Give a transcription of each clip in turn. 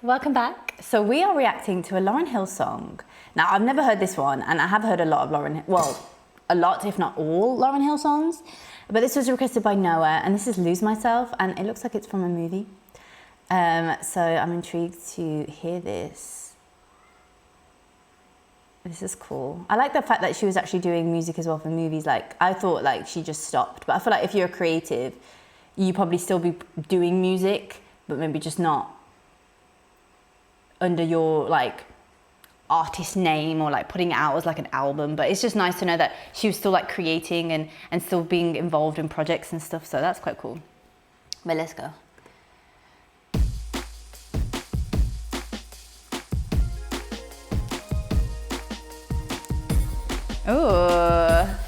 Welcome back. So we are reacting to a Lauryn Hill song. Now, I've never heard this one, and I have heard a lot of a lot, if not all, Lauryn Hill songs. But this was requested by Noah, and this is Lose Myself, and it looks like it's from a movie. So I'm intrigued to hear this. This is cool. I like the fact that she was actually doing music as well for movies. Like, I thought like she just stopped, but I feel like if you're a creative, you probably still be doing music, but maybe just not under your like artist name or like putting it out as like an album. But it's just nice to know that she was still like creating and still being involved in projects and stuff. So that's quite cool. But let's go. Oh.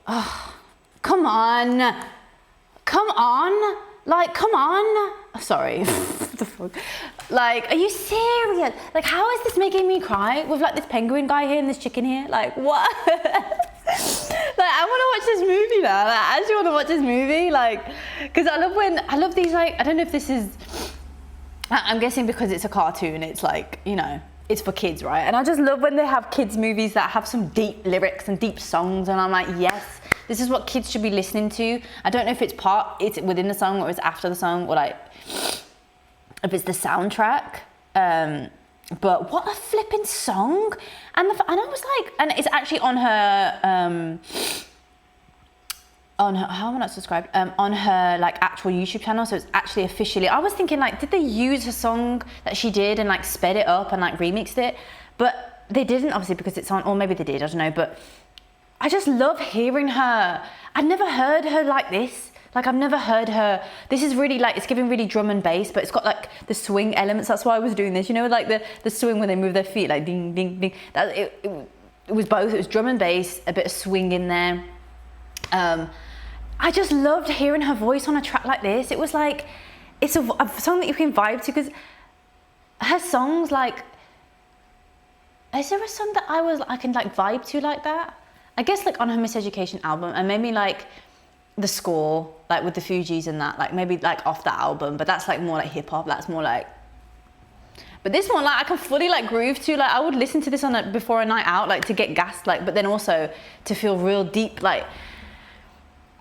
Come on. Like, come on. Sorry. What the fuck? Like, are you serious? Like, how is this making me cry with like this penguin guy here and this chicken here? Like, what? Like, I want to watch this movie now. Like, I actually want to watch this movie. Like, because I love these, like, I don't know if this is, I'm guessing because it's a cartoon, it's like, you know, it's for kids, right? And I just love when they have kids movies that have some deep lyrics and deep songs, and I'm like, yes, this is what kids should be listening to. I don't know if it's within the song or it's after the song, or like if it's the soundtrack. But what a flipping song! And I was like, and it's actually on her how am I not subscribed? On her like actual YouTube channel, so it's actually officially. I was thinking like, did they use a song that she did and like sped it up and like remixed it? But they didn't, obviously, because it's on, or maybe they did, I don't know. But I just love hearing her. I've never heard her like this. Like, I've never heard her. This is really like, it's giving really drum and bass, but it's got like the swing elements. That's why I was doing this. You know, like the swing when they move their feet, like ding, ding, ding. It was both. It was drum and bass, a bit of swing in there. I just loved hearing her voice on a track like this. It was like, it's a song that you can vibe to, because her songs, like, is there a song that I can like vibe to like that? I guess like on her Miseducation album, and maybe like the score, like with the Fugees and that, like maybe like off that album, but that's like more like hip hop. That's more like, but this one, like, I can fully like groove to. Like, I would listen to this before a night out, like to get gassed, like, but then also to feel real deep, like.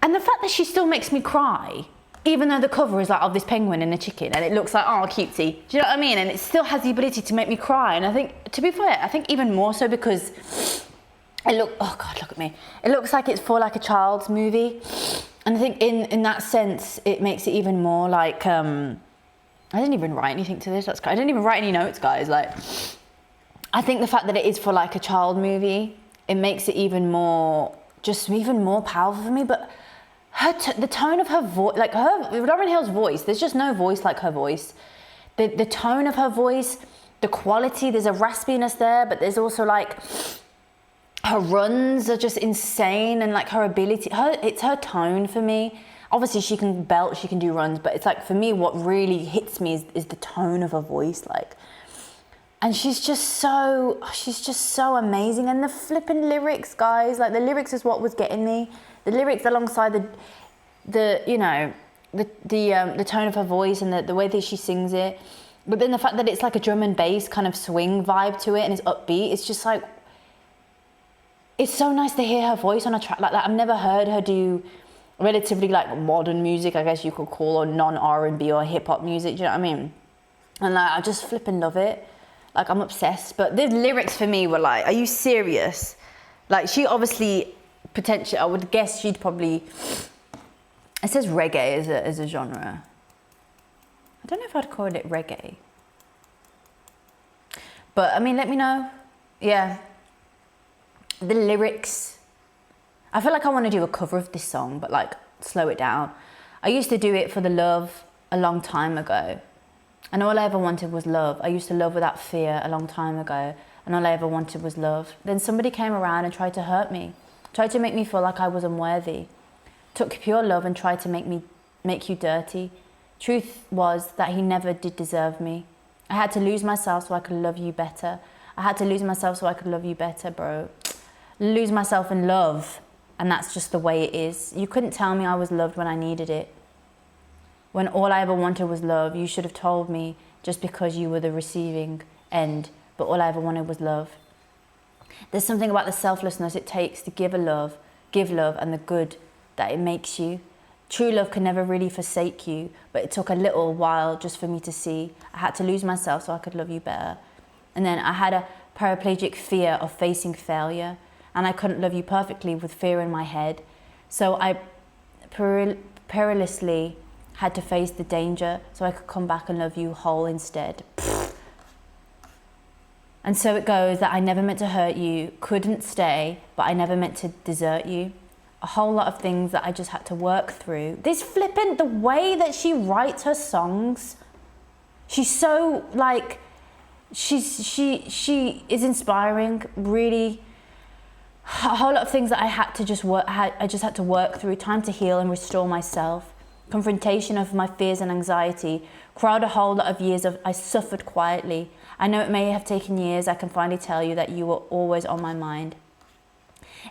And the fact that she still makes me cry, even though the cover is like of this penguin and a chicken, and it looks like, oh, cutesy. Do you know what I mean? And it still has the ability to make me cry. And I think, to be fair, I think even more so because oh God, look at me. It looks like it's for like a child's movie. And I think in that sense, it makes it even more like, I didn't even write anything to this. I didn't even write any notes, guys. Like, I think the fact that it is for like a child movie, it makes it even more powerful for me. But the tone of her voice, like Lauryn Hill's voice, there's just no voice like her voice. The tone of her voice, the quality, there's a raspiness there, but there's also like, her runs are just insane, and like her ability, it's her tone for me. Obviously she can belt, she can do runs, but it's like, for me, what really hits me is the tone of her voice, like. And she's just so amazing. And the flipping lyrics, guys, like the lyrics is what was getting me. The lyrics alongside the you know, the tone of her voice and the way that she sings it. But then the fact that it's like a drum and bass kind of swing vibe to it, and it's upbeat, it's just like, it's so nice to hear her voice on a track like that. I've never heard her do relatively like modern music, I guess you could call, or non-R&B or hip hop music, do you know what I mean? And like, I just flipping love it. Like, I'm obsessed. But the lyrics for me were like, are you serious? Like, she obviously, potentially, I would guess she'd probably, it says reggae as a genre. I don't know if I'd call it reggae. But, I mean, let me know. Yeah. The lyrics. I feel like I want to do a cover of this song, but like, slow it down. I used to do it for the love a long time ago. And all I ever wanted was love. I used to love without fear a long time ago. And all I ever wanted was love. Then somebody came around and tried to hurt me. Tried to make me feel like I was unworthy. Took pure love and tried to make you dirty. Truth was that he never did deserve me. I had to lose myself so I could love you better. I had to lose myself so I could love you better, bro. Lose myself in love. And that's just the way it is. You couldn't tell me I was loved when I needed it. When all I ever wanted was love, you should have told me, just because you were the receiving end. But all I ever wanted was love. There's something about the selflessness it takes to give love, and the good that it makes you. True love can never really forsake you, but it took a little while just for me to see. I had to lose myself so I could love you better. And then I had a paraplegic fear of facing failure, and I couldn't love you perfectly with fear in my head. So I perilously had to face the danger so I could come back and love you whole instead. And so it goes that I never meant to hurt you, couldn't stay, but I never meant to desert you. A whole lot of things that I just had to work through. This flippant, the way that she writes her songs, she's so like, she is inspiring, really. A whole lot of things that I had to just work, I just had to work through, time to heal and restore myself, confrontation of my fears and anxiety, crowd a whole lot of years of I suffered quietly. I know it may have taken years, I can finally tell you that you were always on my mind.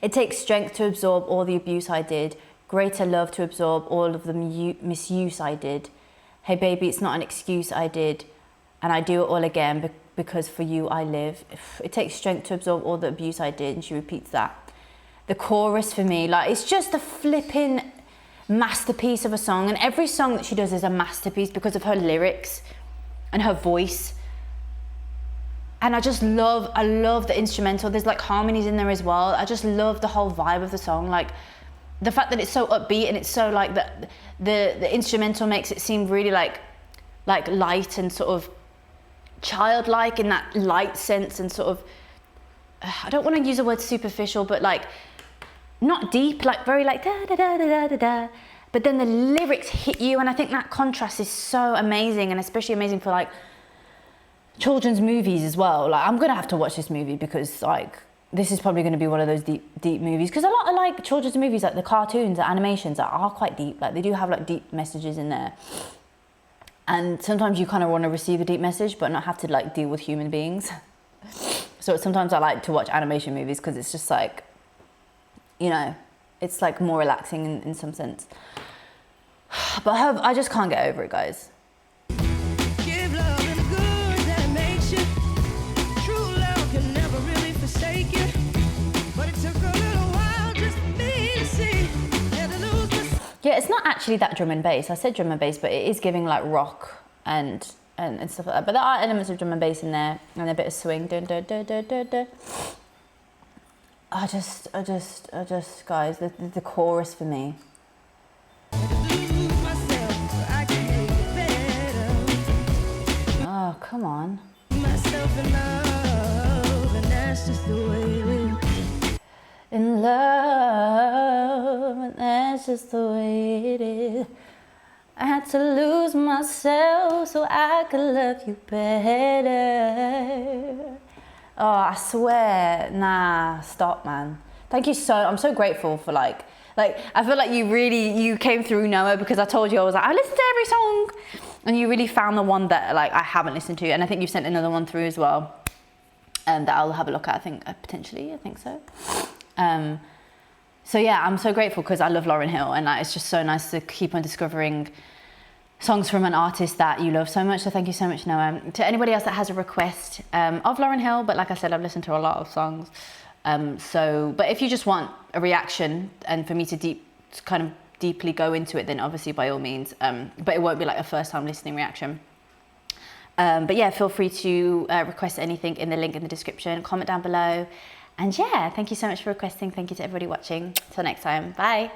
It takes strength to absorb all the abuse I did, greater love to absorb all of the misuse I did. Hey baby, it's not an excuse I did, and I do it all again because for you I live. It takes strength to absorb all the abuse I did, and she repeats that. The chorus for me, like, it's just a flipping masterpiece of a song, and every song that she does is a masterpiece because of her lyrics and her voice. And I love the instrumental. There's like harmonies in there as well. I just love the whole vibe of the song. Like the fact that it's so upbeat and it's so like the instrumental makes it seem really like light and sort of childlike in that light sense, and sort of, I don't want to use the word superficial, but like not deep, like very like da da da da da da. But then the lyrics hit you, and I think that contrast is so amazing, and especially amazing for like children's movies as well. Like I'm gonna have to watch this movie because like this is probably going to be one of those deep movies, because a lot of like children's movies, like the cartoons, the animations are quite deep. Like they do have like deep messages in there, and sometimes you kind of want to receive a deep message but not have to like deal with human beings. So sometimes I like to watch animation movies because it's just like, you know, it's like more relaxing in some sense. But I just can't get over it, guys. Yeah, it's not actually that drum and bass. I said drum and bass, but it is giving like rock and stuff like that. But there are elements of drum and bass in there, and a bit of swing. Dun, dun, dun, dun, dun, dun. I just, guys, the chorus for me. Oh, come on. In love, and that's just the way it is. I had to lose myself so I could love you better. Oh, I swear, nah, stop, man. Thank you I'm so grateful for like I feel like you came through Noah, because I told you I was like, I listen to every song, and you really found the one that like I haven't listened to, and I think you've sent another one through as well, that I'll have a look at. I think so. So yeah, I'm so grateful because I love Lauryn Hill, and it's just so nice to keep on discovering songs from an artist that you love so much. So thank you so much, Noah. To anybody else that has a request of Lauryn Hill, but like I said, I've listened to a lot of songs. But if you just want a reaction and for me to kind of deeply go into it, then obviously by all means. But it won't be like a first time listening reaction. But yeah, feel free to request anything in the link in the description, comment down below. And yeah, thank you so much for requesting. Thank you to everybody watching. Till next time, bye.